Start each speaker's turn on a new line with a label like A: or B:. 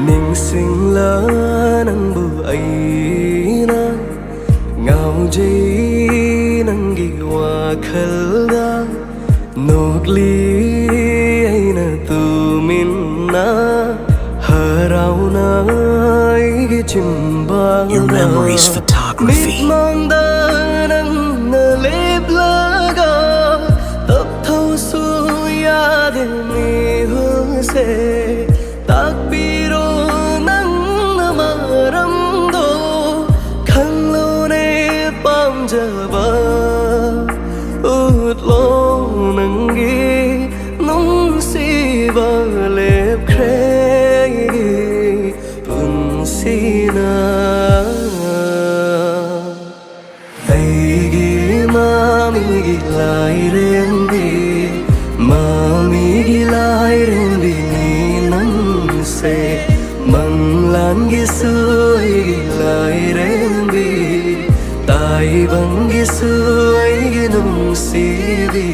A: ninh sinh lỡ nắng bờ ấy na ngào dây nắng ghi hoa khel da nốt ly ấy na tu min na harau na ấy chim ba
B: Your Memories Photography.
A: mong da nắng na lep laga tập thâu su ya de mi hu se tak biro nang na maram do khang lo ne pam jaba ut lo nang gi nong si ba lep kre pun si na ai gi ma mi gi lai ren bi ma mi gi lai ren bi ni nang se mang lan gi suy gi lai ren bi tai bang gi suy gi nong si bi